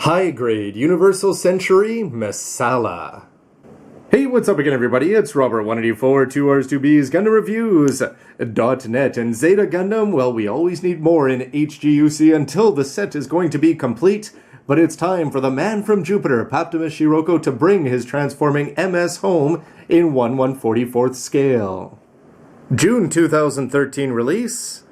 High grade Universal Century Messala. Hey, what's up again, everybody? It's Robert, 184, 2Rs2Bs, Gundam Reviews.net, and Zeta Gundam. Well, we always need more in HGUC until the set is going to be complete, but it's time for the man from Jupiter, Paptimus Scirocco, to bring his transforming MS home in 1/144th scale. June 2013 release.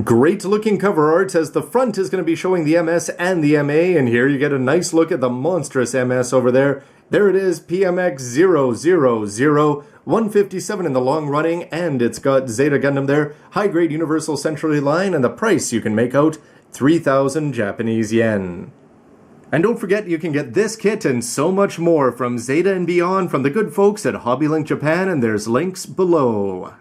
Great looking cover art, as the front is going to be showing the MS and the MA, and here you get a nice look at the monstrous MS over there. There it is, PMX 000-157 in the long running, and it's got Zeta Gundam there, high grade Universal Century line, and the price you can make out 3,000 Japanese yen. And don't forget, you can get this kit and so much more from Zeta and beyond from the good folks at HobbyLink Japan, and there's links below.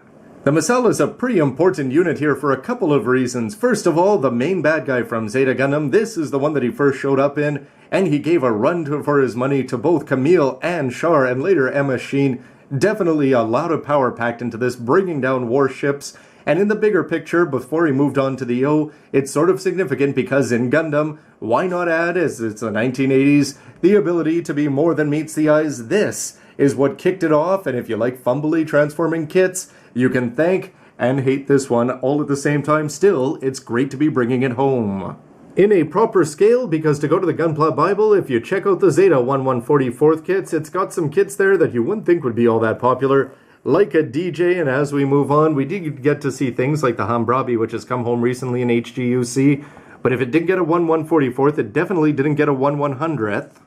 The Messala is a pretty important unit here for a couple of reasons. First of all, the main bad guy from Zeta Gundam, this is the one that he first showed up in, and he gave a run for his money to both Camille and Char, and later Emma Sheen. Definitely a lot of power packed into this, bringing down warships. And in the bigger picture, before he moved on to the O, it's sort of significant because in Gundam, why not add, as it's the 1980s, the ability to be more than meets the eyes? This is what kicked it off, and if you like fumbly transforming kits, you can thank and hate this one all at the same time. Still, it's great to be bringing it home in a proper scale, because to go to the Gunpla Bible, if you check out the Zeta 1/144th kits, it's got some kits there that you wouldn't think would be all that popular, like a DJ. And as we move on, we did get to see things like the Hambrabi, which has come home recently in HGUC, but if it did get a 1/144th, it definitely didn't get a 1/100th.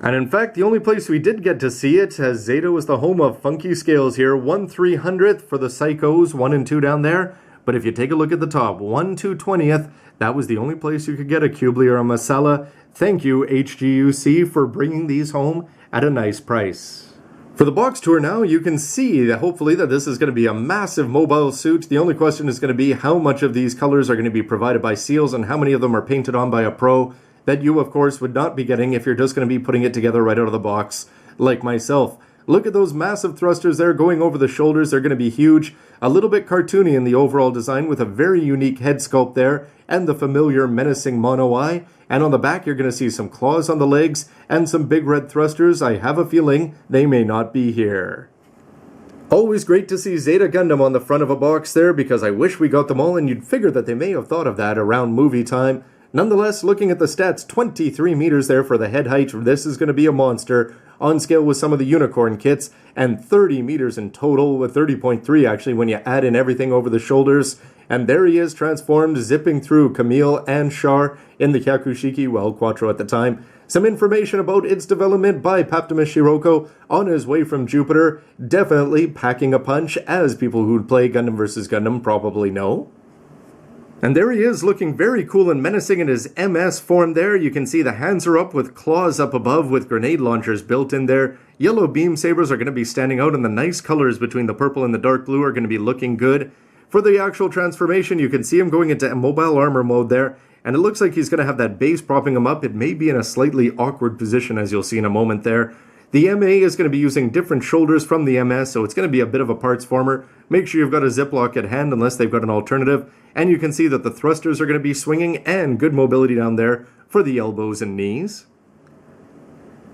And in fact, the only place we did get to see it, as Zeta was the home of funky scales here, 1/300th for the Psychos, 1 and 2 down there. But if you take a look at the top, 1/220th, that was the only place you could get a Cubely or a Messala. Thank you, HGUC, for bringing these home at a nice price. For the box tour now, you can see that hopefully that this is going to be a massive mobile suit. The only question is going to be how much of these colors are going to be provided by Seals and how many of them are painted on by a pro, that you, of course, would not be getting if you're just going to be putting it together right out of the box, like myself. Look at those massive thrusters there going over the shoulders. They're going to be huge. A little bit cartoony in the overall design with a very unique head sculpt there and the familiar menacing mono eye. And on the back, you're going to see some claws on the legs and some big red thrusters. I have a feeling they may not be here. Always great to see Zeta Gundam on the front of a box there, because I wish we got them all, and you'd figure that they may have thought of that around movie time. Nonetheless, looking at the stats, 23 meters there for the head height. This is going to be a monster on scale with some of the unicorn kits, and 30 meters in total, with 30.3 actually when you add in everything over the shoulders. And there he is, transformed, zipping through Camille and Char in the Kyakushiki, well, Quattro at the time. Some information about its development by Paptimus Scirocco on his way from Jupiter. Definitely packing a punch, as people who play Gundam vs. Gundam probably know. And there he is, looking very cool and menacing in his MS form there. You can see the hands are up with claws up above with grenade launchers built in there. Yellow beam sabers are going to be standing out, and the nice colors between the purple and the dark blue are going to be looking good. For the actual transformation, you can see him going into mobile armor mode there, and it looks like he's going to have that base propping him up. It may be in a slightly awkward position, as you'll see in a moment there. The MA is going to be using different shoulders from the MS, so it's going to be a bit of a parts former. Make sure you've got a ziplock at hand unless they've got an alternative. And you can see that the thrusters are going to be swinging, and good mobility down there for the elbows and knees.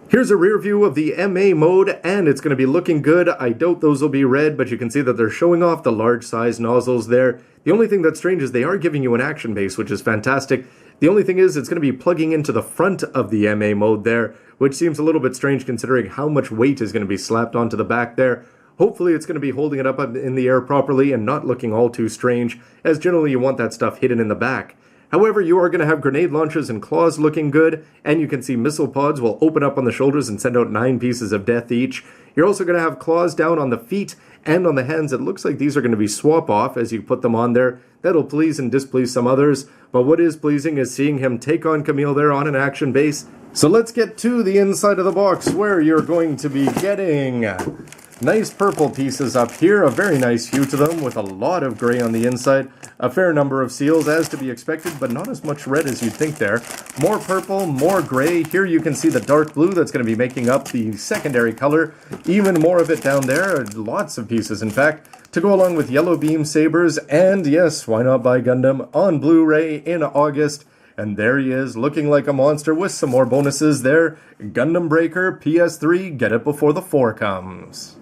Here's a rear view of the MA mode, and it's going to be looking good. I doubt those will be red, but you can see that they're showing off the large size nozzles there. The only thing that's strange is they are giving you an action base, which is fantastic. The only thing is it's going to be plugging into the front of the MA mode there, which seems a little bit strange considering how much weight is going to be slapped onto the back there. Hopefully it's going to be holding it up in the air properly and not looking all too strange, as generally you want that stuff hidden in the back. However, you are going to have grenade launchers and claws looking good, and you can see missile pods will open up on the shoulders and send out 9 pieces of death each. You're also going to have claws down on the feet and on the hands. It looks like these are going to be swap off as you put them on there. That'll please and displease some others, but what is pleasing is seeing him take on Camille there on an action base. So let's get to the inside of the box, where you're going to be getting nice purple pieces up here, a very nice hue to them with a lot of gray on the inside. A fair number of seals as to be expected, but not as much red as you'd think there. More purple, more gray. Here you can see the dark blue that's going to be making up the secondary color. Even more of it down there, lots of pieces in fact, to go along with yellow beam sabers. And yes, why not buy Gundam on Blu-ray in August? And there he is, looking like a monster with some more bonuses there. Gundam Breaker, PS3, get it before the 4 comes.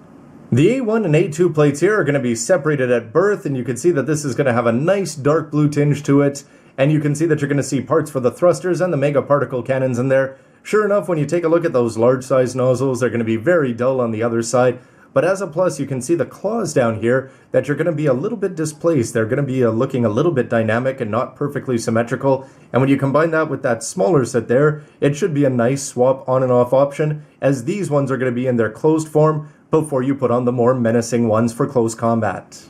The A1 and A2 plates here are going to be separated at birth, and you can see that this is going to have a nice dark blue tinge to it. And you can see that you're going to see parts for the thrusters and the mega particle cannons in there. Sure enough, when you take a look at those large size nozzles, they're going to be very dull on the other side. But as a plus, you can see the claws down here that you're going to be a little bit displaced. They're going to be looking a little bit dynamic and not perfectly symmetrical. And when you combine that with that smaller set there, it should be a nice swap on and off option, as these ones are going to be in their closed form before you put on the more menacing ones for close combat.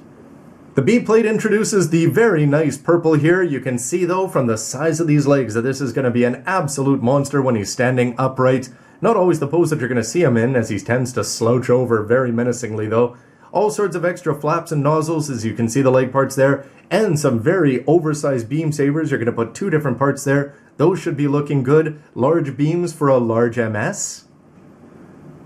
The B plate introduces the very nice purple here. You can see though from the size of these legs that this is going to be an absolute monster when he's standing upright. Not always the pose that you're going to see him in, as he tends to slouch over very menacingly though. All sorts of extra flaps and nozzles, as you can see the leg parts there, and some very oversized beam sabers. You're going to put 2 different parts there. Those should be looking good. Large beams for a large MS.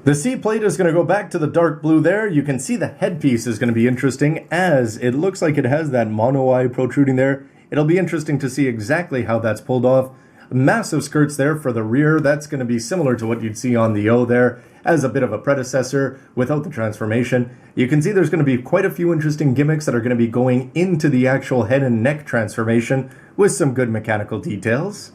The C plate is going to go back to the dark blue there. You can see the headpiece is going to be interesting, as it looks like it has that mono eye protruding there. It'll be interesting to see exactly how that's pulled off. Massive skirts there for the rear. That's going to be similar to what you'd see on the O there, as a bit of a predecessor without the transformation. You can see there's going to be quite a few interesting gimmicks that are going to be going into the actual head and neck transformation with some good mechanical details.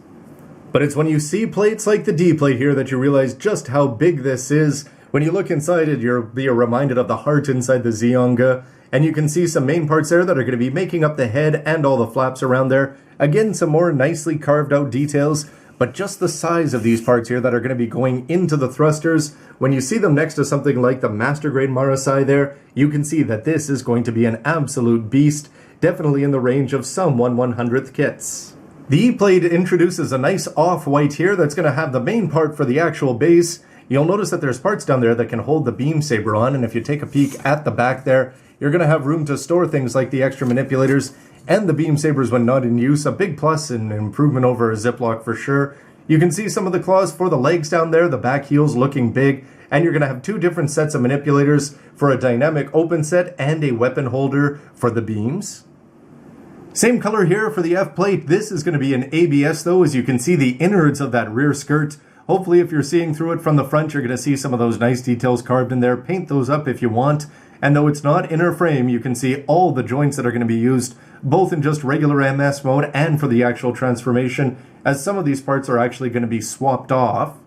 But it's when you see plates like the D plate here that you realize just how big this is. When you look inside it, you'll be reminded of the heart inside the Zeonga, and you can see some main parts there that are going to be making up the head and all the flaps around there. Again, some more nicely carved out details, but just the size of these parts here that are going to be going into the thrusters. When you see them next to something like the Master Grade Marasai there, you can see that this is going to be an absolute beast, definitely in the range of some 1/100th kits. The E plate introduces a nice off-white here that's going to have the main part for the actual base. You'll notice that there's parts down there that can hold the beam saber on, and if you take a peek at the back there, you're going to have room to store things like the extra manipulators and the beam sabers when not in use. A big plus and improvement over a Ziploc for sure. You can see some of the claws for the legs down there, the back heels looking big, and you're going to have 2 different sets of manipulators for a dynamic open set and a weapon holder for the beams. Same color here for the F plate. This is going to be an ABS though, as you can see the innards of that rear skirt. Hopefully if you're seeing through it from the front, you're going to see some of those nice details carved in there. Paint those up if you want. And though it's not inner frame, you can see all the joints that are going to be used, both in just regular MS mode and for the actual transformation, as some of these parts are actually going to be swapped off.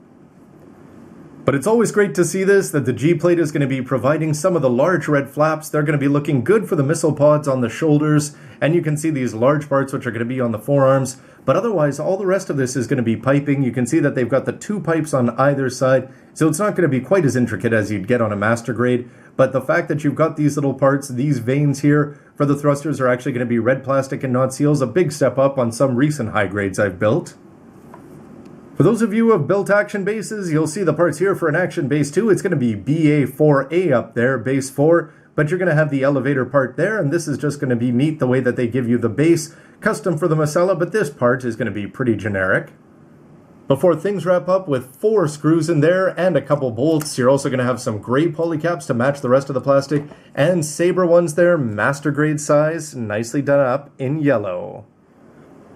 But it's always great to see this, that the G plate is going to be providing some of the large red flaps. They're going to be looking good for the missile pods on the shoulders, and you can see these large parts which are going to be on the forearms. But otherwise, all the rest of this is going to be piping. You can see that they've got the 2 pipes on either side, so it's not going to be quite as intricate as you'd get on a master grade. But the fact that you've got these little parts, these veins here for the thrusters, are actually going to be red plastic and not seals, a big step up on some recent high grades I've built. For those of you who have built action bases, you'll see the parts here for an action base 2. It's going to be BA4A up there, base 4, but you're going to have the elevator part there, and this is just going to be neat the way that they give you the base, custom for the Messala, but this part is going to be pretty generic. Before things wrap up with 4 screws in there and a couple bolts, you're also going to have some gray polycaps to match the rest of the plastic, and saber ones there, master grade size, nicely done up in yellow.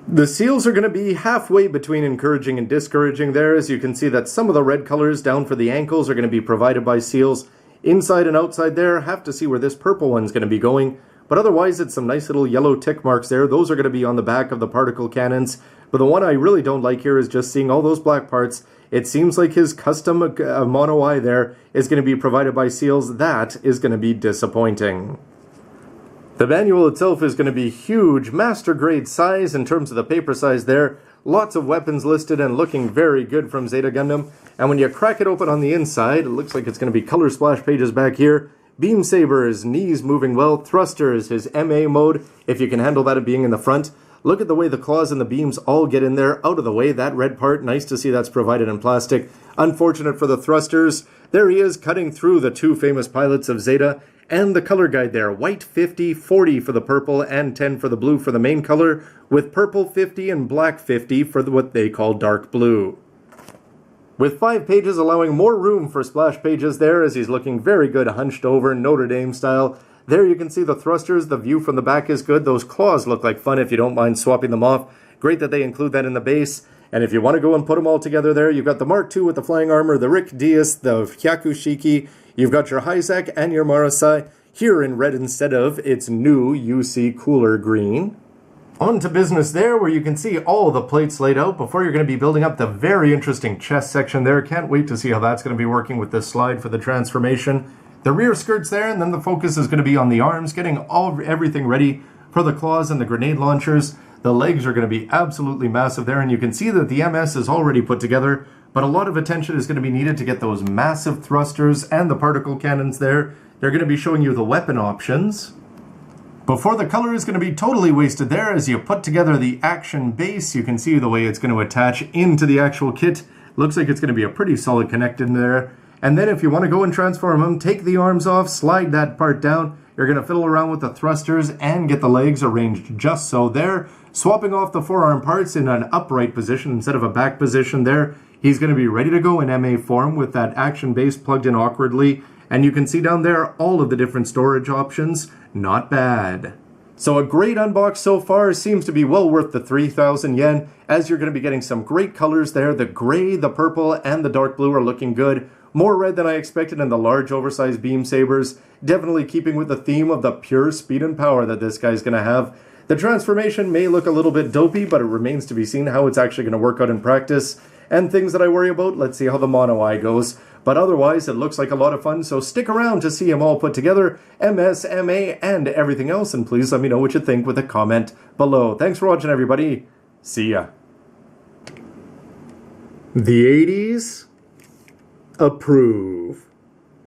The seals are going to be halfway between encouraging and discouraging there, as you can see that some of the red colors down for the ankles are going to be provided by seals. Inside and outside there, have to see where this purple one's going to be going. But otherwise, it's some nice little yellow tick marks there. Those are going to be on the back of the particle cannons. But the one I really don't like here is just seeing all those black parts. It seems like his custom mono eye there is going to be provided by seals. That is going to be disappointing. The manual itself is going to be huge, master grade size in terms of the paper size there. Lots of weapons listed and looking very good from Zeta Gundam. And when you crack it open on the inside, it looks like it's going to be color splash pages back here. Beam sabers, knees moving well, thrusters, his MA mode, if you can handle that being in the front. Look at the way the claws and the beams all get in there, out of the way. That red part, nice to see that's provided in plastic. Unfortunate for the thrusters. There he is, cutting through the 2 famous pilots of Zeta. And the color guide there, white 50, 40 for the purple, and 10 for the blue for the main color, with purple 50 and black 50 for what they call dark blue. With 5 pages allowing more room for splash pages there, as he's looking very good hunched over, Notre Dame style. There you can see the thrusters, the view from the back is good. Those claws look like fun if you don't mind swapping them off. Great that they include that in the base. And if you want to go and put them all together there, you've got the Mark II with the flying armor, the Rick Dias, the Hyakushiki, you've got your Hyzak and your Marasai here in red instead of its new UC cooler green. On to business there, where you can see all the plates laid out before you're going to be building up the very interesting chest section there. Can't wait to see how that's going to be working with this slide for the transformation. The rear skirt's there, and then the focus is going to be on the arms, getting everything ready for the claws and the grenade launchers. The legs are going to be absolutely massive there, and you can see that the MS is already put together, but a lot of attention is going to be needed to get those massive thrusters and the particle cannons there. They're going to be showing you the weapon options. Before the color is going to be totally wasted there, as you put together the action base, you can see the way it's going to attach into the actual kit. Looks like it's going to be a pretty solid connect in there. And then if you want to go and transform them, take the arms off, slide that part down. You're going to fiddle around with the thrusters and get the legs arranged just so there. Swapping off the forearm parts in an upright position instead of a back position there. He's going to be ready to go in MA form with that action base plugged in awkwardly. And you can see down there all of the different storage options. Not bad. So a great unbox so far. Seems to be well worth the 3,000 yen, as you're going to be getting some great colors there. The gray, the purple, and the dark blue are looking good. More red than I expected in the large oversized beam sabers. Definitely keeping with the theme of the pure speed and power that this guy's going to have. The transformation may look a little bit dopey, but it remains to be seen how it's actually going to work out in practice. And things that I worry about, let's see how the mono eye goes. But otherwise, it looks like a lot of fun, so stick around to see them all put together, MS, MA, and everything else. And please let me know what you think with a comment below. Thanks for watching, everybody. See ya. The 80s approve.